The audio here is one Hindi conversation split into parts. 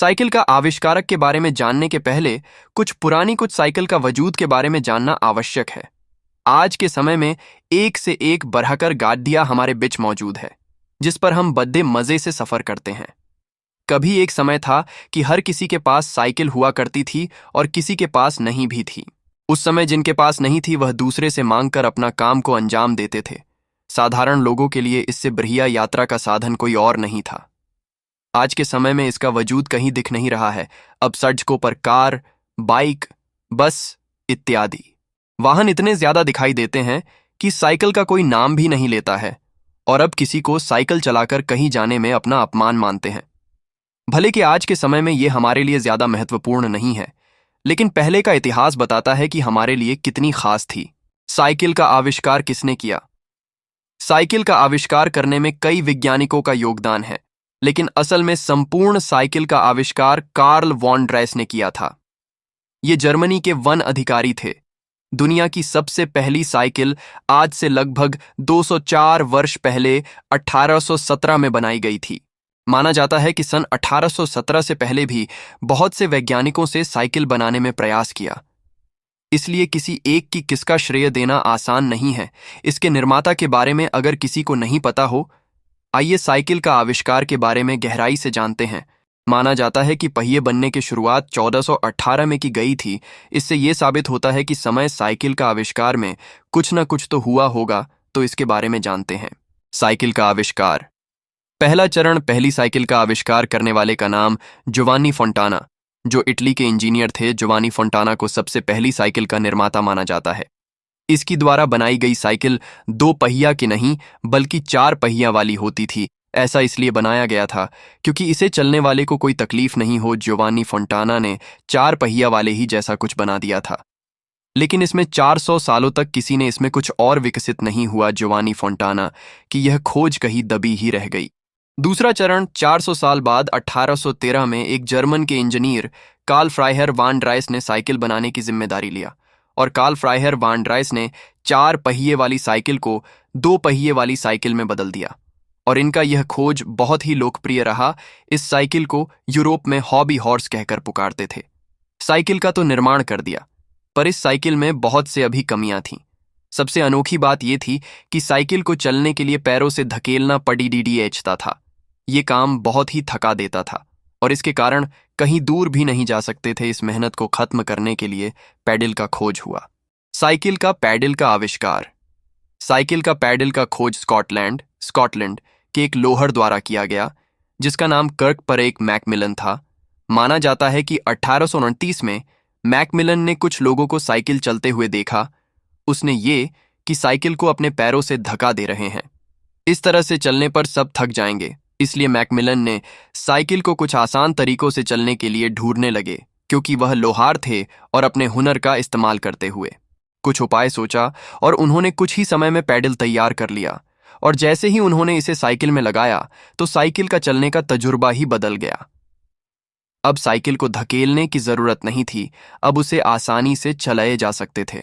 साइकिल का आविष्कारक के बारे में जानने के पहले कुछ साइकिल का वजूद के बारे में जानना आवश्यक है। आज के समय में एक से एक बढ़कर गाड़ियां हमारे बीच मौजूद है, जिस पर हम बड़े मजे से सफर करते हैं। कभी एक समय था कि हर किसी के पास साइकिल हुआ करती थी और किसी के पास नहीं भी थी। उस समय जिनके पास नहीं थी वह दूसरे से मांगकर अपना काम को अंजाम देते थे। साधारण लोगों के लिए इससे बढ़िया यात्रा का साधन कोई और नहीं था। आज के समय में इसका वजूद कहीं दिख नहीं रहा है। अब सड़कों पर कार, बाइक, बस इत्यादि वाहन इतने ज्यादा दिखाई देते हैं कि साइकिल का कोई नाम भी नहीं लेता है, और अब किसी को साइकिल चलाकर कहीं जाने में अपना अपमान मानते हैं। भले कि आज के समय में ये हमारे लिए ज्यादा महत्वपूर्ण नहीं है, लेकिन पहले का इतिहास बताता है कि हमारे लिए कितनी खास थी। साइकिल का आविष्कार किसने किया? साइकिल का आविष्कार करने में कई वैज्ञानिकों का योगदान है, लेकिन असल में संपूर्ण साइकिल का आविष्कार कार्ल वॉन ड्राइस ने किया था। ये जर्मनी के वन अधिकारी थे। दुनिया की सबसे पहली साइकिल आज से लगभग 204 वर्ष पहले 1817 में बनाई गई थी। माना जाता है कि सन 1817 से पहले भी बहुत से वैज्ञानिकों से साइकिल बनाने में प्रयास किया। इसलिए किसी एक की किसका श्रेय देना आसान नहीं है। इसके निर्माता के बारे में अगर किसी को नहीं पता हो, आइए साइकिल का आविष्कार के बारे में गहराई से जानते हैं। माना जाता है कि पहिए बनने की शुरुआत 1418 में की गई थी। इससे यह साबित होता है कि समय साइकिल का आविष्कार में कुछ न कुछ तो हुआ होगा। तो इसके बारे में जानते हैं। साइकिल का आविष्कार। पहला चरण। पहली साइकिल का आविष्कार करने वाले का नाम जोवानी फोंटाना, जो इटली के इंजीनियर थे। जोवानी फोंटाना को सबसे पहली साइकिल का निर्माता माना जाता है। इसकी द्वारा बनाई गई साइकिल 2 पहिया की नहीं बल्कि 4 पहिया वाली होती थी। ऐसा इसलिए बनाया गया था क्योंकि इसे चलने वाले को कोई तकलीफ नहीं हो। जोवानी फोंटाना ने 4 पहिया वाले ही जैसा कुछ बना दिया था, लेकिन इसमें 400 सालों तक किसी ने इसमें कुछ और विकसित नहीं हुआ जोवानी फोंटाना कि यह खोज कहीं दबी ही रह गई। दूसरा चरण। 400 साल बाद 1813 में एक जर्मन के इंजीनियर कार्ल फ्राइहर वान ड्राइस ने साइकिल बनाने की जिम्मेदारी लिया, और कार्ल फ्राइहर वान ड्राइस ने 4 पहिए वाली साइकिल को 2 पहिए वाली साइकिल में बदल दिया, और इनका यह खोज बहुत ही लोकप्रिय रहा। इस साइकिल को यूरोप में हॉबी हॉर्स कहकर पुकारते थे। साइकिल का तो निर्माण कर दिया, पर इस साइकिल में बहुत से अभी कमियां थीं। सबसे अनोखी बात यह थी कि साइकिल को चलने के लिए पैरों से धकेलना पड़ता था। ये काम बहुत ही थका देता था, और इसके कारण कहीं दूर भी नहीं जा सकते थे। इस मेहनत को खत्म करने के लिए पैडल का खोज हुआ। साइकिल का पैडल का आविष्कार। साइकिल का पैडल का खोज स्कॉटलैंड के एक लोहर द्वारा किया गया, जिसका नाम कर्क पर एक मैकमिलन था। माना जाता है कि 1829 में मैकमिलन ने कुछ लोगों को साइकिल चलते हुए देखा। उसने ये कि साइकिल को अपने पैरों से धक्का दे रहे हैं, इस तरह से चलने पर सब थक जाएंगे। इसलिए मैकमिलन ने साइकिल को कुछ आसान तरीकों से चलने के लिए ढूंढने लगे, क्योंकि वह लोहार थे और अपने हुनर का इस्तेमाल करते हुए कुछ उपाय सोचा, और उन्होंने कुछ ही समय में पैडल तैयार कर लिया। और जैसे ही उन्होंने इसे साइकिल में लगाया तो साइकिल का चलने का तजुर्बा ही बदल गया। अब साइकिल को धकेलने की जरूरत नहीं थी, अब उसे आसानी से चलाए जा सकते थे।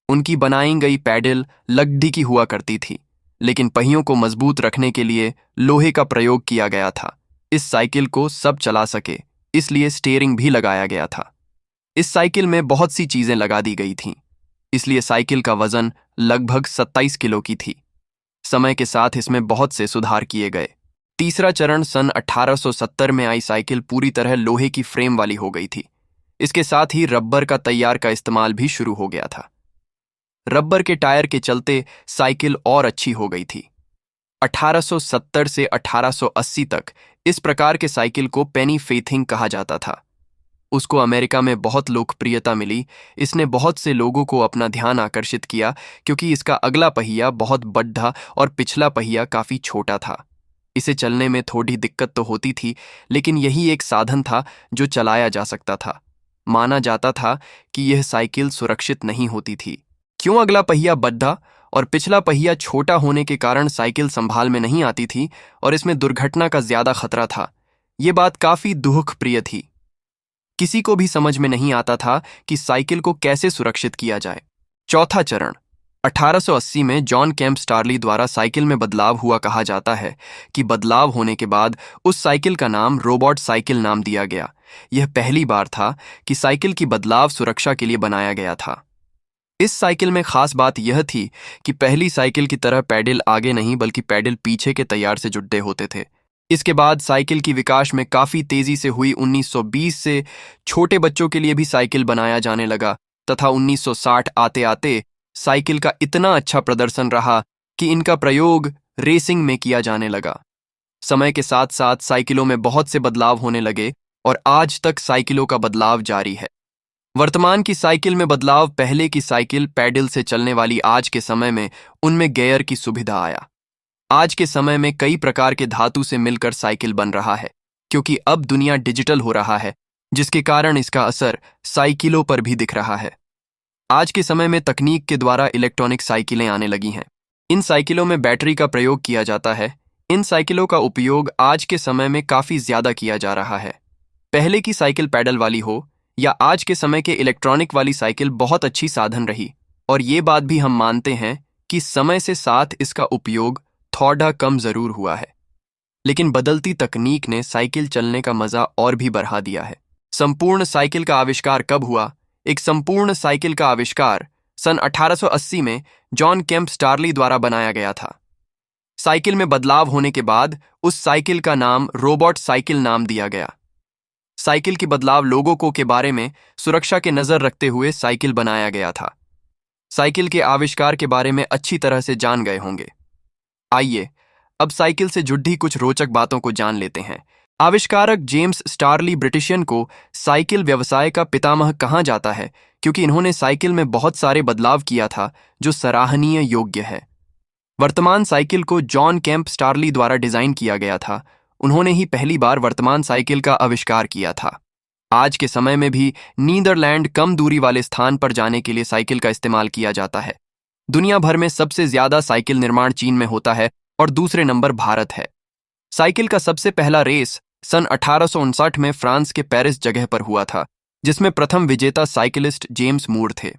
उनकी बनाई गई पैडल लकड़ी की हुआ करती थी, लेकिन पहियों को मजबूत रखने के लिए लोहे का प्रयोग किया गया था। इस साइकिल को सब चला सके, इसलिए स्टीयरिंग भी लगाया गया था। इस साइकिल में बहुत सी चीजें लगा दी गई थीं, इसलिए साइकिल का वजन लगभग 27 किलो की थी। समय के साथ इसमें बहुत से सुधार किए गए। तीसरा चरण। सन 1870 में आई साइकिल पूरी तरह लोहे की फ्रेम वाली हो गई थी। इसके साथ ही रबर का तैयार का इस्तेमाल भी शुरू हो गया था। रबर के टायर के चलते साइकिल और अच्छी हो गई थी। 1870 से 1880 तक इस प्रकार के साइकिल को पेनी फेथिंग कहा जाता था। उसको अमेरिका में बहुत लोकप्रियता मिली। इसने बहुत से लोगों को अपना ध्यान आकर्षित किया, क्योंकि इसका अगला पहिया बहुत बड़ा और पिछला पहिया काफी छोटा था। इसे चलने में थोड़ी दिक्कत तो होती थी, लेकिन यही एक साधन था जो चलाया जा सकता था। माना जाता था कि यह साइकिल सुरक्षित नहीं होती थी। क्यों? अगला पहिया बड़ा और पिछला पहिया छोटा होने के कारण साइकिल संभाल में नहीं आती थी, और इसमें दुर्घटना का ज्यादा खतरा था। ये बात काफी दुखप्रिय थी। किसी को भी समझ में नहीं आता था कि साइकिल को कैसे सुरक्षित किया जाए। चौथा चरण। 1880 में जॉन केम्प स्टारली द्वारा साइकिल में बदलाव हुआ। कहा जाता है कि बदलाव होने के बाद उस साइकिल का नाम रोबोट साइकिल नाम दिया गया। यह पहली बार था कि साइकिल की बदलाव सुरक्षा के लिए बनाया गया था। इस साइकिल में खास बात यह थी कि पहली साइकिल की तरह पैडल आगे नहीं बल्कि पैडल पीछे के तैयार से जुड़े होते थे। इसके बाद साइकिल की विकास में काफी तेजी से हुई। 1920 से छोटे बच्चों के लिए भी साइकिल बनाया जाने लगा तथा 1960 आते आते साइकिल का इतना अच्छा प्रदर्शन रहा कि इनका प्रयोग रेसिंग में किया जाने लगा। समय के साथ साथ साइकिलों में बहुत से बदलाव होने लगे और आज तक साइकिलों का बदलाव जारी है। वर्तमान की साइकिल में बदलाव, पहले की साइकिल पैडल से चलने वाली, आज के समय में उनमें गियर की सुविधा आया। आज के समय में कई प्रकार के धातु से मिलकर साइकिल बन रहा है क्योंकि अब दुनिया डिजिटल हो रहा है, जिसके कारण इसका असर साइकिलों पर भी दिख रहा है। आज के समय में तकनीक के द्वारा इलेक्ट्रॉनिक साइकिलें आने लगी हैं। इन साइकिलों में बैटरी का प्रयोग किया जाता है। इन साइकिलों का उपयोग आज के समय में काफी ज्यादा किया जा रहा है। पहले की साइकिल पैडल वाली हो या आज के समय के इलेक्ट्रॉनिक वाली साइकिल बहुत अच्छी साधन रही और ये बात भी हम मानते हैं कि समय से साथ इसका उपयोग थोड़ा कम जरूर हुआ है, लेकिन बदलती तकनीक ने साइकिल चलने का मजा और भी बढ़ा दिया है। संपूर्ण साइकिल का आविष्कार कब हुआ? एक संपूर्ण साइकिल का आविष्कार सन 1880 में जॉन केम्प स्टारली द्वारा बनाया गया था। साइकिल में बदलाव होने के बाद उस साइकिल का नाम रोबोट साइकिल नाम दिया गया। साइकिल की बदलाव लोगों को के बारे में सुरक्षा के नजर रखते हुए साइकिल बनाया गया था। साइकिल के आविष्कार के बारे में अच्छी तरह से जान गए होंगे। आइए अब साइकिल से जुड़ी कुछ रोचक बातों को जान लेते हैं। आविष्कारक जेम्स स्टारली ब्रिटिशियन को साइकिल व्यवसाय का पितामह कहा जाता है क्योंकि इन्होंने साइकिल में बहुत सारे बदलाव किया था जो सराहनीय योग्य है। वर्तमान साइकिल को जॉन केम्प स्टारली द्वारा डिजाइन किया गया था। उन्होंने ही पहली बार वर्तमान साइकिल का आविष्कार किया था। आज के समय में भी नीदरलैंड कम दूरी वाले स्थान पर जाने के लिए साइकिल का इस्तेमाल किया जाता है। दुनिया भर में सबसे ज्यादा साइकिल निर्माण चीन में होता है और दूसरे नंबर भारत है। साइकिल का सबसे पहला रेस सन 1859 में फ्रांस के पेरिस जगह पर हुआ था, जिसमें प्रथम विजेता साइकिलिस्ट जेम्स मूर थे।